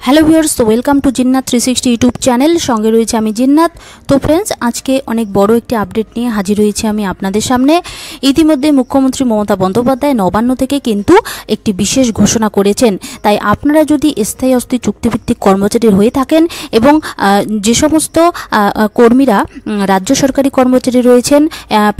Hello viewers, তো welcome to Jinnat 360 YouTube channel. সঙ্গে রয়েছে আমি জিন্নাত। তো ফ্রেন্ডস, আজকে অনেক বড় একটি আপডেট নিয়ে হাজির হয়েছি আমি আপনাদের সামনে। ইতিমধ্যে মুখ্যমন্ত্রী মমতা বন্দ্যোপাধ্যায় নবান্ন থেকে কিন্তু একটি বিশেষ ঘোষণা করেছেন। তাই আপনারা যদি স্থায়ী অস্থায়ী চুক্তিভিত্তিক কর্মচারী হয়ে থাকেন এবং যে সমস্ত কর্মীরা রাজ্য সরকারি কর্মচারী রয়েছেন,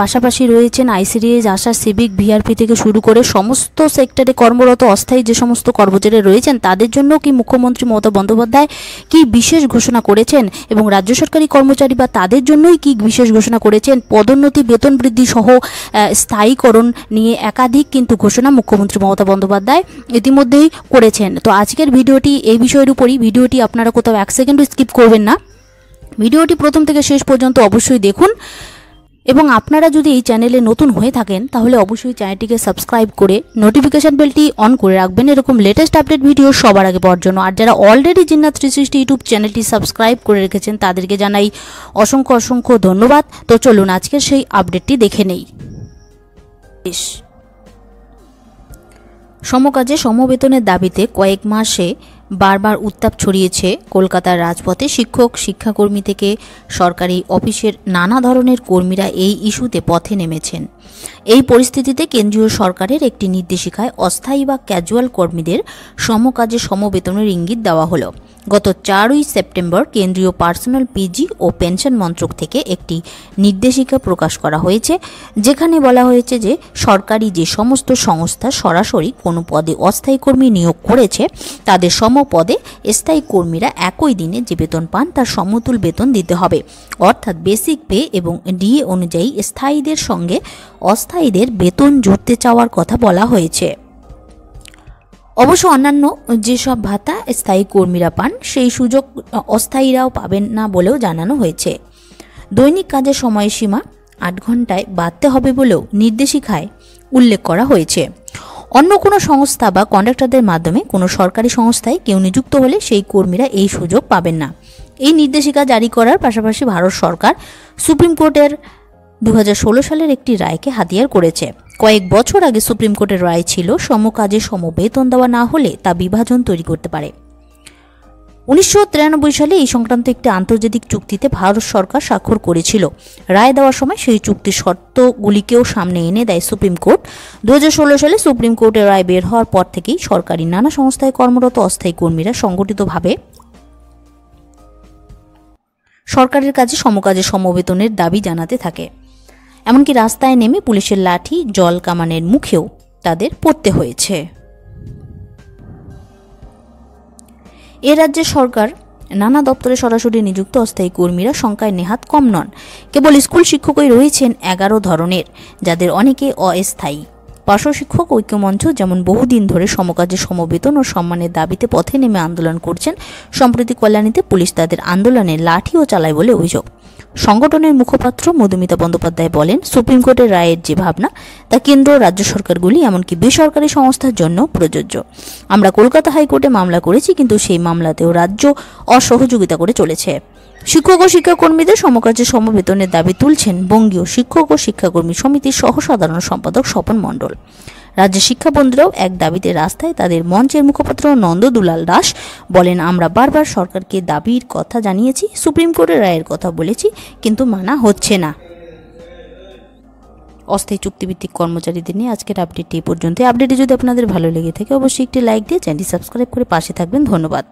পাশাপাশি রয়েছেন আইসিডিএস, আশা, সিভিক, ভিআরপি থেকে শুরু করে সমস্ত সেক্টরে কর্মরত অস্থায়ী যে সমস্ত কর্মচারী রয়েছেন, তাদের জন্য কি মুখ্যমন্ত্রী মমতা বন্দ্যোপাধ্যায় কি বিশেষ ঘোষণা করেছেন এবং রাজ্য সরকারি কর্মচারী বা তাদের জন্যই কি বিশেষ ঘোষণা করেছেন, পদোন্নতি, বেতন বৃদ্ধি সহ স্থায়ীকরণ নিয়ে একাধিক কিন্তু ঘোষণা মুখ্যমন্ত্রী মমতা বন্দ্যোপাধ্যায় ইতিমধ্যেই করেছেন। তো আজকের ভিডিওটি এই বিষয়ের উপরই। ভিডিওটি আপনারা কোথাও এক সেকেন্ডও স্কিপ করবেন না, ভিডিওটি প্রথম থেকে শেষ পর্যন্ত অবশ্যই দেখুন। এবং আপনারা যদি এই চ্যানেলে নতুন হয়ে থাকেন তাহলে অবশ্যই চ্যানেলটিকে সাবস্ক্রাইব করে নোটিফিকেশন বেলটি অন করে রাখবেন এরকম লেটেস্ট আপডেট ভিডিও সবার আগে পাওয়ার জন্য। আর যারা অলরেডি জিন্নাত 360 ইউটিউব চ্যানেলটি সাবস্ক্রাইব করে রেখেছেন তাদেরকে জানাই অসংখ্য অসংখ্য ধন্যবাদ। তো চলুন আজকের সেই আপডেটটি দেখে নেই। সমকাজে সমবেতনের দাবিতে কয়েক মাসে বারবার উত্তাপ ছড়িয়েছে কলকাতার রাজপথে। শিক্ষক, শিক্ষাকর্মী থেকে সরকারি অফিসের নানা ধরনের কর্মীরা এই ইস্যুতে পথে নেমেছেন। এই পরিস্থিতিতে কেন্দ্রীয় সরকারের একটি নির্দেশিকায় অস্থায়ী বা ক্যাজুয়াল কর্মীদের সমকাজে সমবেতনের ইঙ্গিত দেওয়া হলো। গত 4ই সেপ্টেম্বর কেন্দ্রীয় পার্সোনাল, পিজি ও পেনশন মন্ত্রক থেকে একটি নির্দেশিকা প্রকাশ করা হয়েছে, যেখানে বলা হয়েছে যে সরকারি যে সমস্ত সংস্থা সরাসরি কোনো পদে অস্থায়ী কর্মী নিয়োগ করেছে তাদের সমপদে স্থায়ী কর্মীরা একই দিনে যে বেতন পান তার সমতুল বেতন দিতে হবে। অর্থাৎ বেসিক পে এবং ডিএ অনুযায়ী স্থায়ীদের সঙ্গে অস্থায়ীদের বেতন জুড়তে চাওয়ার কথা বলা হয়েছে। অবশ্য অন্যান্য যেসব ভাতা স্থায়ী কর্মীরা পান সেই সুযোগ অস্থায়ীরাও পাবেন না বলেও জানানো হয়েছে। দৈনিক কাজের সময়সীমা 8 ঘন্টায় বাড়তে হবে বলেও নির্দেশিকায় উল্লেখ করা হয়েছে। অন্য কোনো সংস্থা বা কন্ট্রাক্টরদের মাধ্যমে কোনো সরকারি সংস্থায় কেউ নিযুক্ত হলে সেই কর্মীরা এই সুযোগ পাবেন না। এই নির্দেশিকা জারি করার পাশাপাশি ভারত সরকার সুপ্রিম কোর্টের 2016 সালের একটি রায়কে হাতিয়ার করেছে। কয়েক বছর আগে সুপ্রিম কোর্টের রায় ছিল সমকাজে সমবেতন দেওয়া না হলে তা বিভাজন তৈরি করতে পারে। 1993 সালে এই সংক্রান্ত একটি আন্তর্জাতিক চুক্তিতে ভারত সরকার স্বাক্ষর করেছিল। রায় দেওয়ার সময় সেই চুক্তির শর্তগুলিকেও সামনে এনে দেয় সুপ্রিম কোর্ট। 2016 সালে সুপ্রিম কোর্টের রায় বের হওয়ার পর থেকেই সরকারি নানা সংস্থায় কর্মরত অস্থায়ী কর্মীরা সংগঠিতভাবে সরকারের কাছে সমকাজে সমবেতনের দাবি জানাতে থাকে। এমনকি রাস্তায় নেমে পুলিশের লাঠি, জল কামানের মুখেও তাদের পড়তে হয়েছে। এ রাজ্যের সরকার নানা দপ্তরে সরাসরি নিযুক্ত অস্থায়ী কর্মীরা সংখ্যায় নেহাত কম নন। কেবল স্কুল শিক্ষকই রয়েছেন 11 ধরনের, যাদের অনেকে অস্থায়ী। পার্শ্ব শিক্ষক ঐক্যমঞ্চ যেমন বহুদিন ধরে সমকাজে সমবেতন ও সম্মানের দাবিতে পথে নেমে আন্দোলন করছেন। সম্প্রতি কল্যাণীতে পুলিশ তাদের আন্দোলনে লাঠিও চালায় বলে অভিযোগ। সংগঠনের মুখপাত্র মধুমিতা বন্দ্যোপাধ্যায় বলেন, সুপ্রিম কোর্টের রায়ের যে ভাবনা তা কেন্দ্র, রাজ্য সরকারগুলি এমনকি বেসরকারি সংস্থার জন্য প্রযোজ্য। আমরা কলকাতা হাইকোর্টে মামলা করেছি, কিন্তু সেই মামলাতেও রাজ্য অসহযোগিতা করে চলেছে। শিক্ষক ও শিক্ষাকর্মীদের সমকাজে সমবেতনের দাবি তুলছেন বঙ্গীয় শিক্ষক ও শিক্ষাকর্মী সমিতির সহসাধারণ সম্পাদক স্বপন মণ্ডল। রাজ্যের শিক্ষাবন্ধুরাও এক দাবিতে রাস্তায়। তাদের মঞ্চের মুখপাত্র নন্দ দুলাল দাস বলেন, আমরা বারবার সরকারকে দাবির কথা জানিয়েছি, সুপ্রিম কোর্টের রায়ের কথা বলেছি, কিন্তু মানা হচ্ছে না। অস্থায়ী চুক্তিভিত্তিক কর্মচারীদের নিয়ে আজকের আপডেটটি এই পর্যন্ত। আপডেটটি যদি আপনাদের ভালো লেগে থাকে অবশ্যই একটি লাইক দিয়ে চ্যানেলটি সাবস্ক্রাইব করে পাশে থাকবেন। ধন্যবাদ।